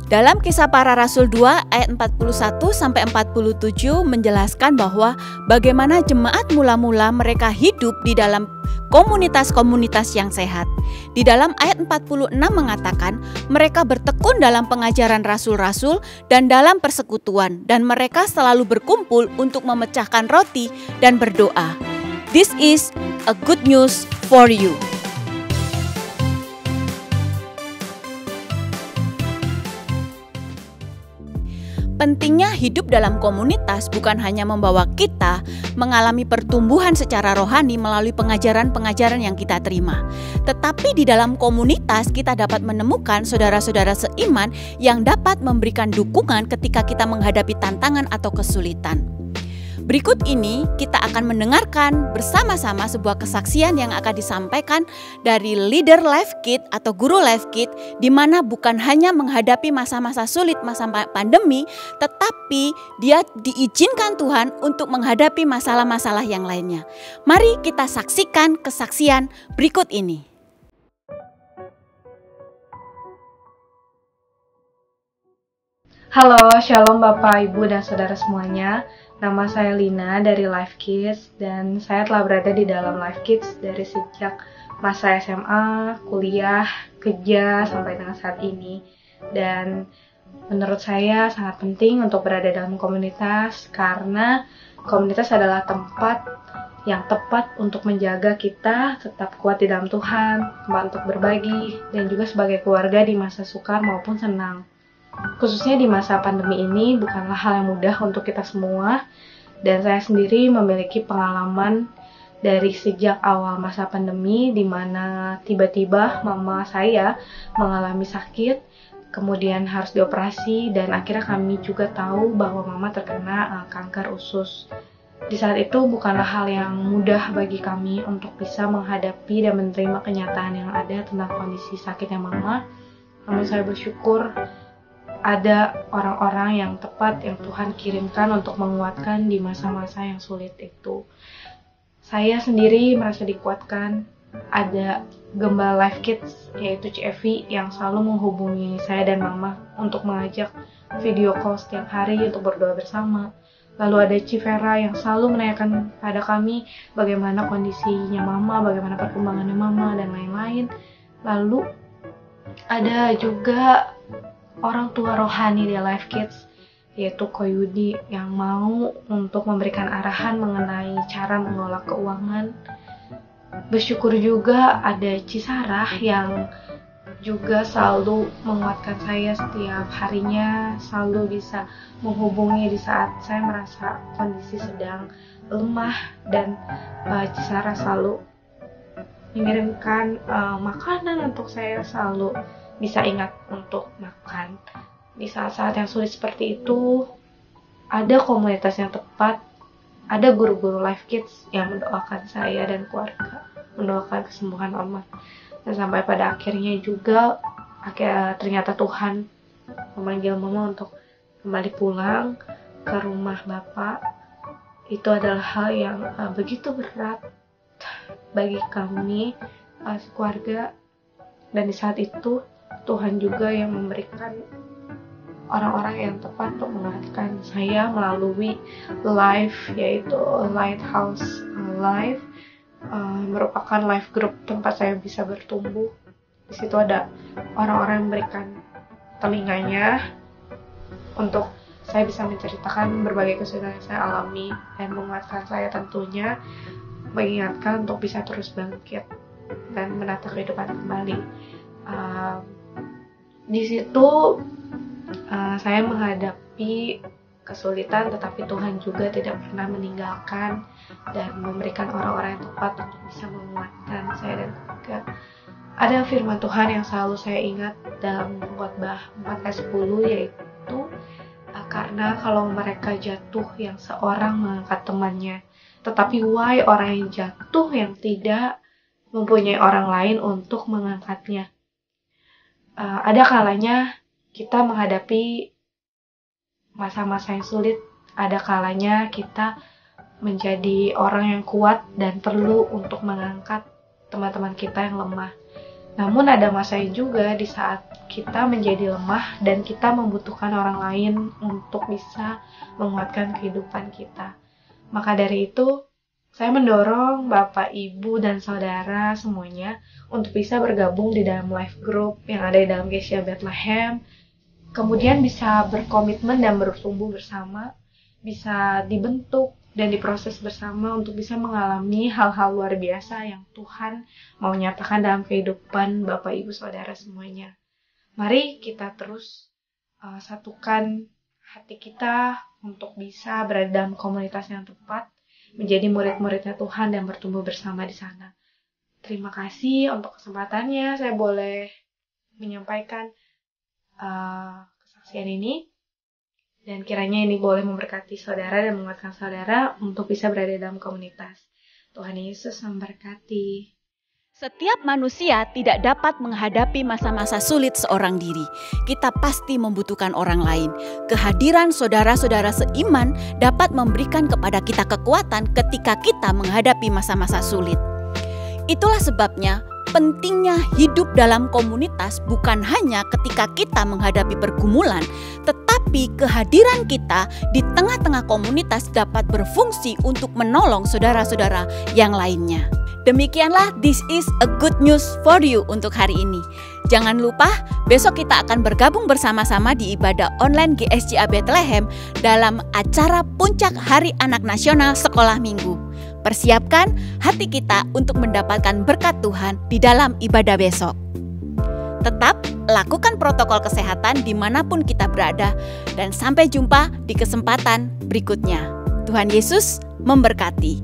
Dalam Kisah Para Rasul 2 ayat 41 sampai 47 menjelaskan bahwa bagaimana jemaat mula-mula mereka hidup di dalam komunitas-komunitas yang sehat. Di dalam ayat 46 mengatakan mereka bertekun dalam pengajaran rasul-rasul dan dalam persekutuan, dan mereka selalu berkumpul untuk memecahkan roti dan berdoa. This is a good news for you. Pentingnya hidup dalam komunitas bukan hanya membawa kita mengalami pertumbuhan secara rohani melalui pengajaran-pengajaran yang kita terima. Tetapi di dalam komunitas kita dapat menemukan saudara-saudara seiman yang dapat memberikan dukungan ketika kita menghadapi tantangan atau kesulitan. Berikut ini kita akan mendengarkan bersama-sama sebuah kesaksian yang akan disampaikan dari leader Life Kit atau guru Life Kit, di mana bukan hanya menghadapi masa-masa sulit, masa pandemi, tetapi dia diizinkan Tuhan untuk menghadapi masalah-masalah yang lainnya. Mari kita saksikan kesaksian berikut ini. Halo, shalom Bapak, Ibu, dan Saudara semuanya. Nama saya Lina dari Life Kids, dan saya telah berada di dalam Life Kids dari sejak masa SMA, kuliah, kerja, sampai dengan saat ini. Dan menurut saya sangat penting untuk berada dalam komunitas, karena komunitas adalah tempat yang tepat untuk menjaga kita tetap kuat di dalam Tuhan, tempat untuk berbagi, dan juga sebagai keluarga di masa sukar maupun senang. Khususnya di masa pandemi ini bukanlah hal yang mudah untuk kita semua, dan saya sendiri memiliki pengalaman dari sejak awal masa pandemi, di mana tiba-tiba mama saya mengalami sakit, kemudian harus dioperasi, dan akhirnya kami juga tahu bahwa mama terkena kanker usus. Di saat itu bukanlah hal yang mudah bagi kami untuk bisa menghadapi dan menerima kenyataan yang ada tentang kondisi sakitnya mama. Namun saya bersyukur ada orang-orang yang tepat yang Tuhan kirimkan untuk menguatkan di masa-masa yang sulit itu. Saya sendiri merasa dikuatkan. Ada gembala Life Kids, yaitu CFV, yang selalu menghubungi saya dan mama untuk mengajak video call setiap hari untuk berdoa bersama. Lalu ada Civera yang selalu menanyakan pada kami bagaimana kondisinya mama, bagaimana perkembangannya mama, dan lain-lain. Lalu ada juga orang tua rohani di Life Kids, yaitu Ko Yudi, yang mau untuk memberikan arahan mengenai cara mengelola keuangan. Bersyukur juga ada Cisarah yang juga selalu menguatkan saya setiap harinya, selalu bisa menghubungi di saat saya merasa kondisi sedang lemah, dan Cisarah selalu mengirimkan makanan untuk saya selalu bisa ingat untuk makan. Di saat-saat yang sulit seperti itu, ada komunitas yang tepat, ada guru-guru Life Kids yang mendoakan saya dan keluarga, mendoakan kesembuhan mama. Dan sampai pada akhirnya juga, ternyata Tuhan memanggil mama untuk kembali pulang ke rumah Bapak. Itu adalah hal yang begitu berat bagi kami, keluarga. Dan di saat itu, Tuhan juga yang memberikan orang-orang yang tepat untuk menguatkan saya melalui live, yaitu Lighthouse Live, merupakan live group tempat saya bisa bertumbuh. Di situ ada orang-orang yang memberikan telinganya untuk saya bisa menceritakan berbagai kesulitan yang saya alami, dan menguatkan saya tentunya, mengingatkan untuk bisa terus bangkit dan menata kehidupan kembali. Di situ saya menghadapi kesulitan, tetapi Tuhan juga tidak pernah meninggalkan dan memberikan orang-orang yang tepat untuk bisa menguatkan saya dan keluarga. Ada firman Tuhan yang selalu saya ingat dalam Khotbah 4 ayat 10, yaitu karena kalau mereka jatuh yang seorang mengangkat temannya, tetapi wahai orang yang jatuh yang tidak mempunyai orang lain untuk mengangkatnya. Ada kalanya kita menghadapi masa-masa yang sulit, ada kalanya kita menjadi orang yang kuat dan perlu untuk mengangkat teman-teman kita yang lemah. Namun ada masanya juga di saat kita menjadi lemah dan kita membutuhkan orang lain untuk bisa menguatkan kehidupan kita. Maka dari itu, saya mendorong Bapak, Ibu, dan Saudara semuanya untuk bisa bergabung di dalam life group yang ada di dalam Gereja Bethlehem. Kemudian bisa berkomitmen dan bertumbuh bersama, bisa dibentuk dan diproses bersama untuk bisa mengalami hal-hal luar biasa yang Tuhan mau nyatakan dalam kehidupan Bapak, Ibu, Saudara semuanya. Mari kita terus satukan hati kita untuk bisa berada dalam komunitas yang tepat, menjadi murid-muridnya Tuhan dan bertumbuh bersama di sana. Terima kasih untuk kesempatannya. Saya boleh menyampaikan kesaksian ini. Dan kiranya ini boleh memberkati saudara dan menguatkan saudara untuk bisa berada dalam komunitas. Tuhan Yesus memberkati. Setiap manusia tidak dapat menghadapi masa-masa sulit seorang diri. Kita pasti membutuhkan orang lain. Kehadiran saudara-saudara seiman dapat memberikan kepada kita kekuatan ketika kita menghadapi masa-masa sulit. Itulah sebabnya pentingnya hidup dalam komunitas bukan hanya ketika kita menghadapi pergumulan, tetapi kehadiran kita di tengah-tengah komunitas dapat berfungsi untuk menolong saudara-saudara yang lainnya. Demikianlah This is a good news for you untuk hari ini. Jangan lupa besok kita akan bergabung bersama-sama di ibadah online GSJA Bethlehem dalam acara Puncak Hari Anak Nasional Sekolah Minggu. Persiapkan hati kita untuk mendapatkan berkat Tuhan di dalam ibadah besok. Tetap lakukan protokol kesehatan dimanapun kita berada dan sampai jumpa di kesempatan berikutnya. Tuhan Yesus memberkati.